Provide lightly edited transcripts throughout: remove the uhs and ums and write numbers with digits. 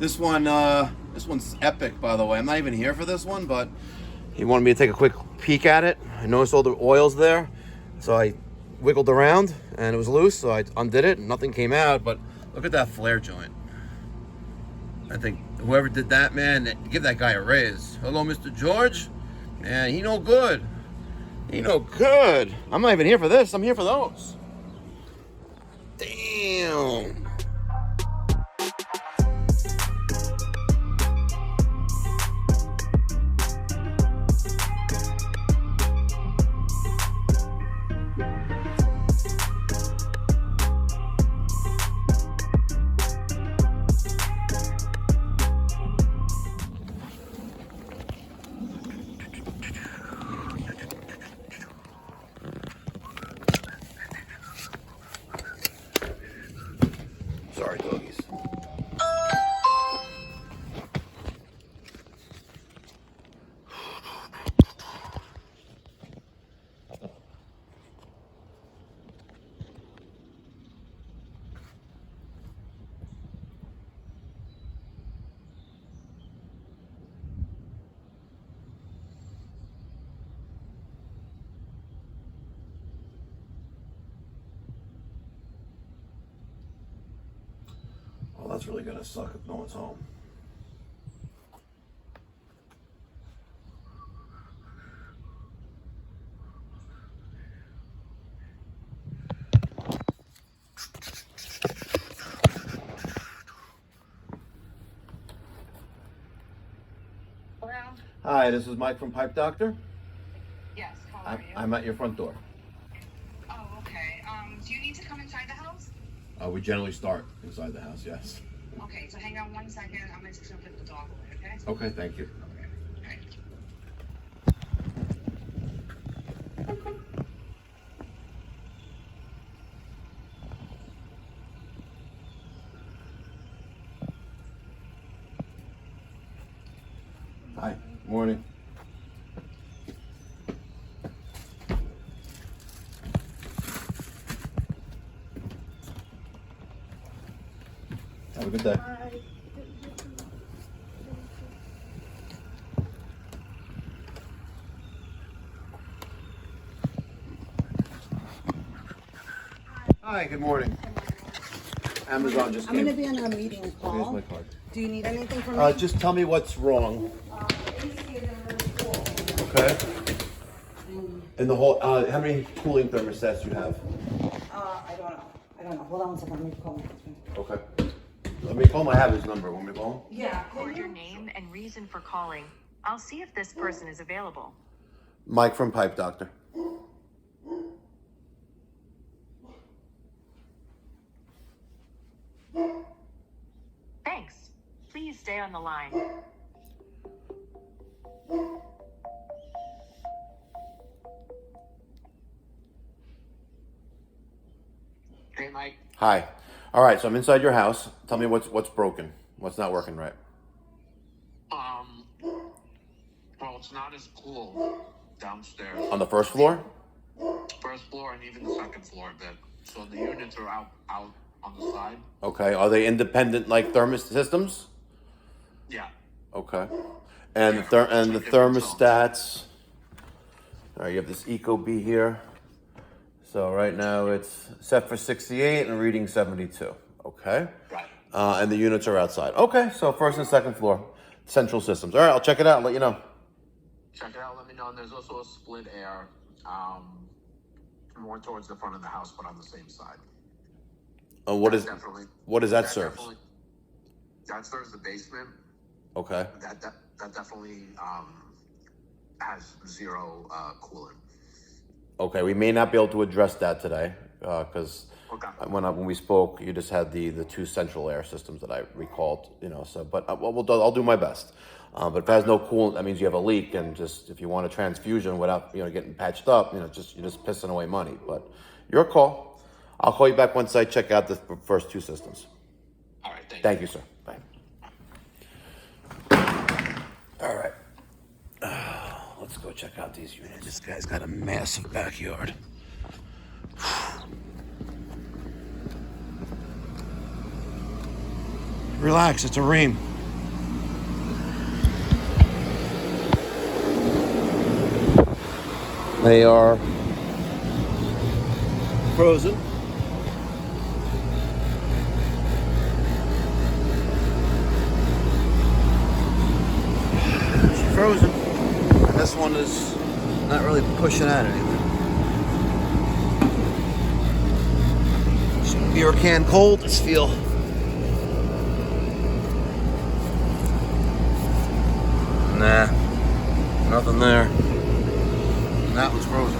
This one's epic, by the way. I'm not even here for this one, but he wanted me to take a quick peek at it. I noticed all the oils there, so I wiggled around and it was loose, so I undid it and nothing came out. But look at that flare joint. I think whoever did that, man, give that guy a raise. Hello, Mr. George. Man, he no good. He no good. I'm not even here for this. I'm here for those. Damn. Sorry, doggies. Well, that's really gonna suck if no one's home. Hello? Hi, this is Mike from Pipe Doctor. Yes, how are you? I'm at your front door. Oh, okay. Do you need to come inside the house? We generally start inside the house, yes. Okay, so hang on 1 second. I'm just gonna put the dog away, okay? Okay, thank you. Okay. Hi, morning. Have a good day. Hi, good morning. Amazon just I'm came. gonna be on a meeting Here's call. my card. Do you need anything from me? Just tell me what's wrong. AC isn't really cool. Okay. And the whole, how many cooling thermostats you have? I don't know. Hold on 1 second. Let me call my husband. Okay. Let me call him. I have his number. Want me to call him? Yeah. Record your name and reason for calling. I'll see if this person is available. Mike from Pipe Doctor. Thanks. Please stay on the line. Hey, Mike. Hi. All right. So I'm inside your house. Tell me what's broken. What's not working right? Well, it's not as cool downstairs. On the first floor? First floor and even the second floor a bit. So the units are out on the side. Okay. Are they independent like thermos systems? Yeah. Okay. And Yeah, the it's a different thermostats. All right. You have this Ecobee here. So right now it's set for 68 and reading 72. Okay. Right. And the units are outside. Okay. So first and second floor, central systems. All right. I'll check it out and let you know. Check it out. Let me know. And there's also a split air, more towards the front of the house, but on the same side. What does that That serve? definitely- That serves the basement. Okay. That definitely has zero coolant. Okay. We may not be able to address that today because Okay. when we spoke, you just had the two central air systems that I recalled. So, but I'll do my best. But if it has no coolant, that means you have a leak, and just if you want a transfusion without getting patched up, you're just pissing away money. But your call. I'll call you back once I check out the first two systems. All right. Thank you, sir. Bye. All right. Let's go check out these units. This guy's got a massive backyard. Relax, it's a ream. They are frozen. She's frozen. And this one is not really pushing at anything. Beer can cold, let's feel. Nah, nothing there. And that one's frozen.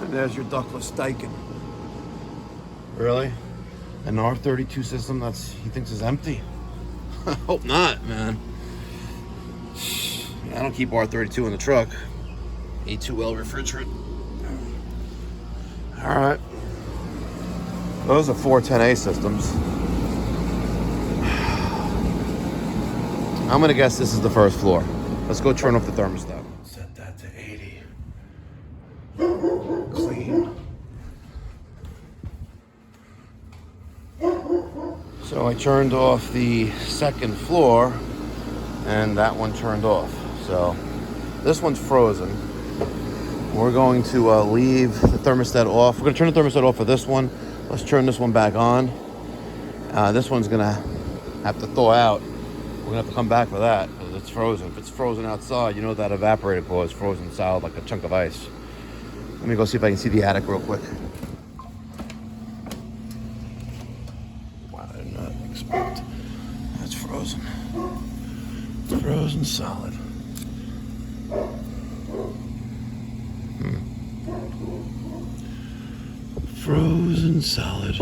And there's your ductless Daikin. Really? An R32 system that's he thinks is empty? I hope not, man. I don't keep R32 in the truck. A2L refrigerant. All right. Those are 410A systems. I'm gonna guess this is the first floor. Let's go turn off the thermostat. Set that to 80. Clean. So I turned off the second floor and that one turned off. So this one's frozen. We're going to leave the thermostat off. We're going to turn the thermostat off for this one. Let's turn this one back on. This one's going to have to thaw out. We're going to have to come back for that because it's frozen. If it's frozen outside, you know that evaporator coil is frozen solid like a chunk of ice. Let me go see if I can see the attic real quick. Wow, I did not expect. That's frozen. Frozen solid. Frozen solid.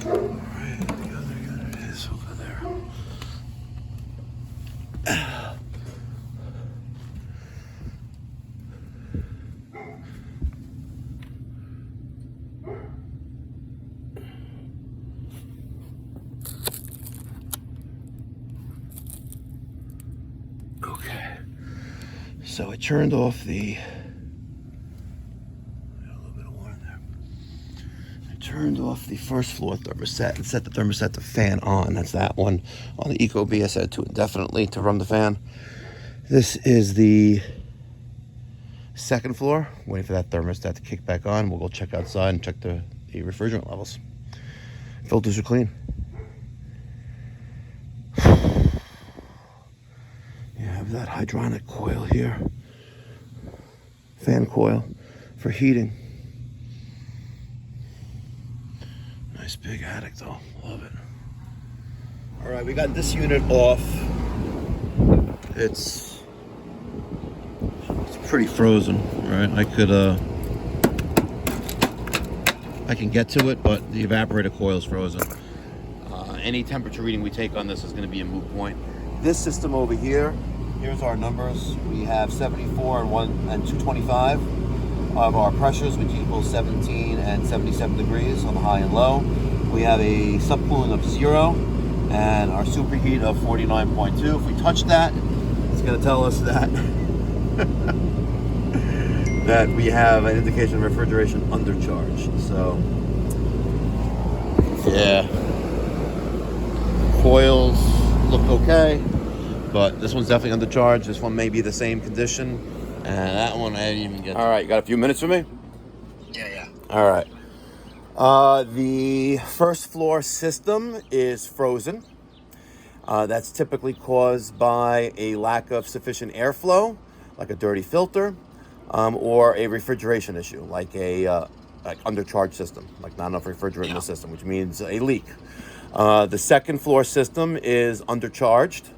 Alright, the other unit is over there. Okay, so I turned off the, a little bit of water there. I turned off the first floor thermostat and set the thermostat to fan on. That's that one. On the Ecobee, I set it to indefinitely to run the fan. This is the second floor. Waiting for that thermostat to kick back on. We'll go check outside and check the refrigerant levels. Filters are clean. That hydronic coil here, fan coil for heating. Nice big attic though, love it. All right, we got this unit off. It's pretty frozen, right? I can get to it, but the evaporator coil is frozen. Any temperature reading we take on this is going to be a moot point. This system over here, here's our numbers. We have 74 and 225 of our pressures, which equals 17 and 77 degrees on the high and low. We have a subcooling of 0 and our superheat of 49.2. If we touch that, it's going to tell us that that we have an indication of refrigeration undercharged. So, yeah, coils look okay. But this one's definitely undercharged. This one may be the same condition. And that one I didn't even get. All right, you got a few minutes for me? Yeah. All right. The first floor system is frozen. That's typically caused by a lack of sufficient airflow, like a dirty filter, or a refrigeration issue, like a undercharged system, like not enough refrigerant in the system, which means a leak. The second floor system is undercharged.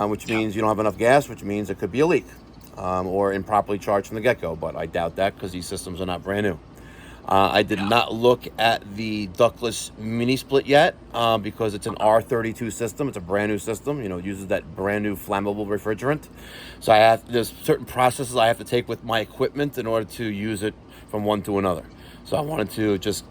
Which means you don't have enough gas, which means it could be a leak or improperly charged from the get-go, but I doubt that because these systems are not brand new. I did not look at the ductless mini split yet because it's an R32 system. It's a brand new system. You know, it uses that brand new flammable refrigerant. So there's certain processes I have to take with my equipment in order to use it from one to another. So I wanted to just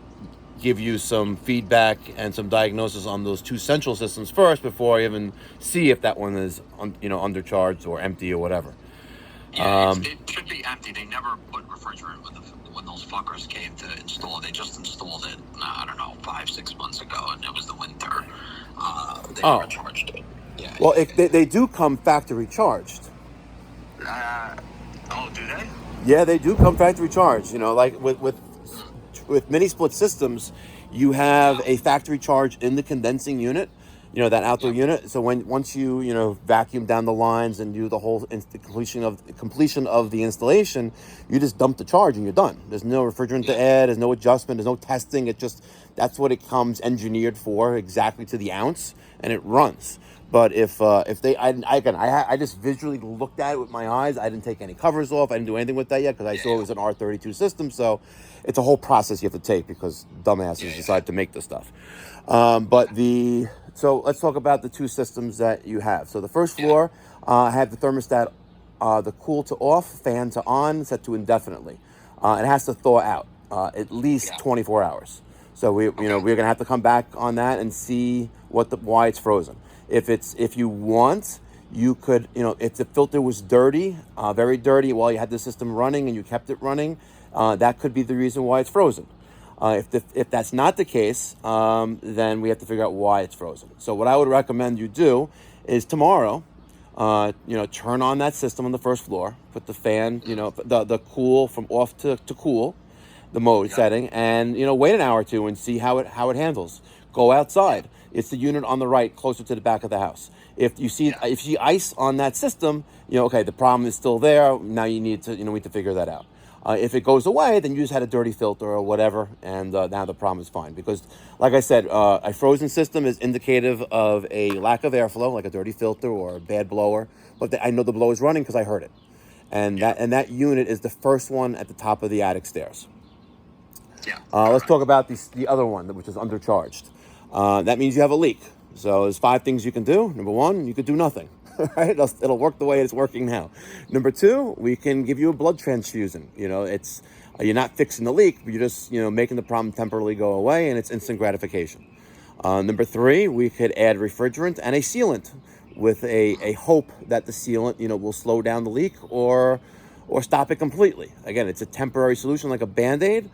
give you some feedback and some diagnosis on those two central systems first before I even see if that one is undercharged or empty or whatever. Yeah, it should be empty. They never put refrigerant when those fuckers came to install. They just installed it, I don't know, 5-6 months ago, and it was the winter. They never charged it. Yeah. Well, they do come factory charged. Do they? Yeah, they do come factory charged. You know, like with mini split systems, you have a factory charge in the condensing unit. You know, that outdoor unit. So once you vacuum down the lines and do the whole completion of the installation, you just dump the charge and you're done. There's no refrigerant to add. There's no adjustment. There's no testing. That's what it comes engineered for, exactly to the ounce, and it runs. But if I just visually looked at it with my eyes. I didn't take any covers off. I didn't do anything with that yet because I saw it was an R32 system. So it's a whole process you have to take because dumbasses decide to make this stuff. So let's talk about the two systems that you have. So the first floor had the thermostat, the cool to off, fan to on, set to indefinitely. It has to thaw out at least 24 hours. So we're gonna have to come back on that and see why it's frozen. If you want, you could, if the filter was dirty, very dirty while you had the system running and you kept it running, that could be the reason why it's frozen. If that's not the case, then we have to figure out why it's frozen. So what I would recommend you do is tomorrow, turn on that system on the first floor, put the fan, the cool from off to cool, the mode setting, and wait an hour or two and see how it handles. Go outside. It's the unit on the right, closer to the back of the house. If you see ice on that system, okay, the problem is still there. Now you need to figure that out. If it goes away, then you just had a dirty filter or whatever, and now the problem is fine. Because, like I said, a frozen system is indicative of a lack of airflow, like a dirty filter or a bad blower. But I know the blower is running because I heard it. And that unit is the first one at the top of the attic stairs. Let's talk about the other one, which is undercharged. That means you have a leak. So there's 5 things you can do. Number 1, you could do nothing. Right? It'll work the way it's working now. Number 2, we can give you a blood transfusion. You're not fixing the leak, but you're just making the problem temporarily go away, and it's instant gratification. Number 3, we could add refrigerant and a sealant with a hope that the sealant will slow down the leak or stop it completely. Again, it's a temporary solution like a Band-Aid.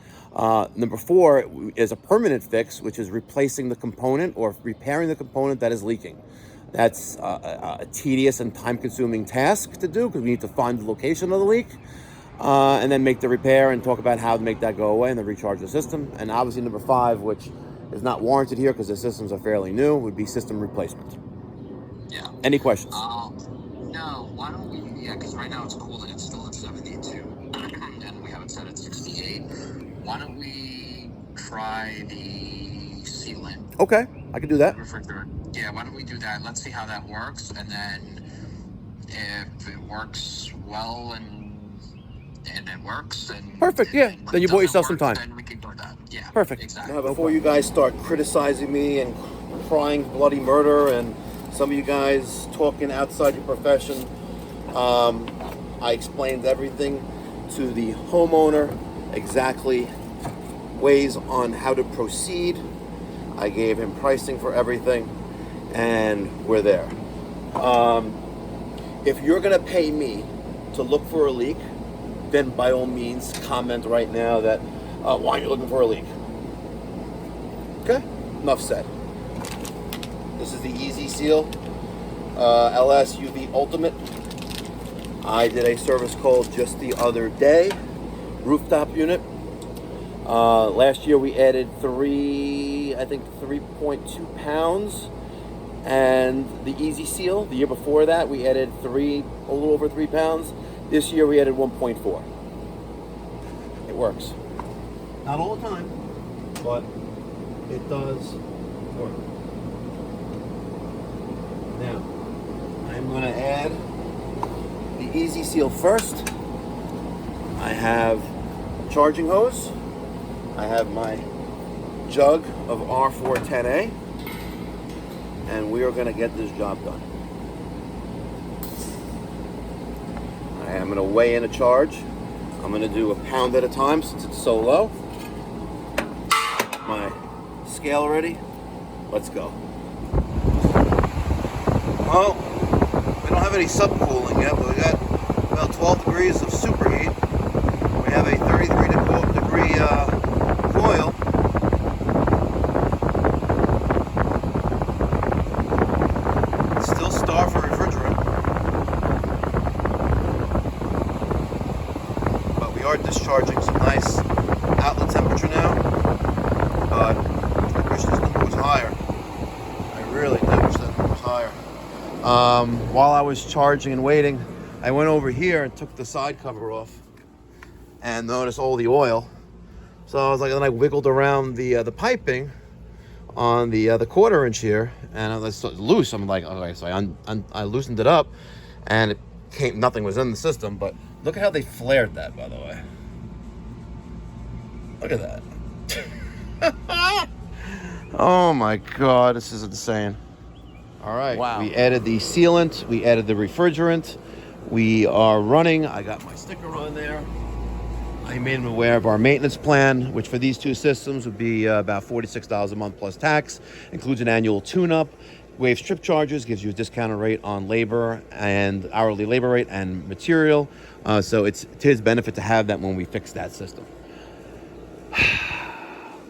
Number 4 is a permanent fix, which is replacing the component or repairing the component that is leaking. That's a tedious and time-consuming task to do because we need to find the location of the leak and then make the repair and talk about how to make that go away and then recharge the system. And obviously number 5, which is not warranted here because the systems are fairly new, would be system replacement. Yeah. Any questions? No. Why don't we? Yeah, because right now it's cooling. It's still at 72, and we have it set at 68. Why don't we try the sealant? Okay, I can do that. Refrigerant. Yeah, why don't we do that? Let's see how that works, and then if it works well and it works, and perfect. Yeah, then you bought yourself some time. Then we can do that. Yeah, perfect. Exactly. Now, before you guys start criticizing me and crying bloody murder, and some of you guys talking outside your profession, I explained everything to the homeowner, exactly ways on how to proceed. I gave him pricing for everything, and we're there. If you're gonna pay me to look for a leak, then by all means comment right now that why aren't you looking for a leak? Okay, enough said. This is the ACiQ LS UV Ultimate. I did a service call just the other day, rooftop unit. Last year we added 3.2 pounds, and the ACiQ, the year before that we added a little over 3 pounds. This year we added 1.4. It works. Not all the time, but it does work. Now, I'm going to add the ACiQ first. I have a charging hose. I have my jug of R410A, and we are going to get this job done. I'm going to weigh in a charge. I'm going to do a pound at a time since it's so low. My scale ready. Let's go. Well, we don't have any subcooling yet, but we got about 12 degrees of superheat. We have a 33-degree coil. It's still starved for refrigerant, but we are discharging some nice outlet temperature now. But I wish this number was higher. I really do wish that number was higher. While I was charging and waiting, I went over here and took the side cover off and noticed all the oil. So I was like, then I wiggled around the piping on the 1/4 inch here, and it was loose. I'm like, okay, so I loosened it up, and it came. Nothing was in the system. But look at how they flared that, by the way. Look at that. Oh my God, this is insane. All right, wow. We added the sealant, we added the refrigerant. We are running. I got my sticker on there. I made him aware of our maintenance plan, which for these two systems would be about $46 a month plus tax. Includes an annual tune-up. Waives trip charges, gives you a discounted rate on labor and hourly labor rate and material. So it's to his benefit to have that when we fix that system.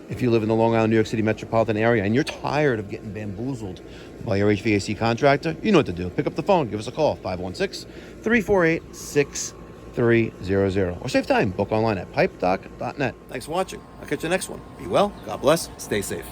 If you live in the Long Island, New York City metropolitan area and you're tired of getting bamboozled by your HVAC contractor, you know what to do. Pick up the phone, give us a call, 516-348-6300. Or save time, book online at pipedoc.net. Thanks for watching. I'll catch you next one. Be well, God bless, stay safe.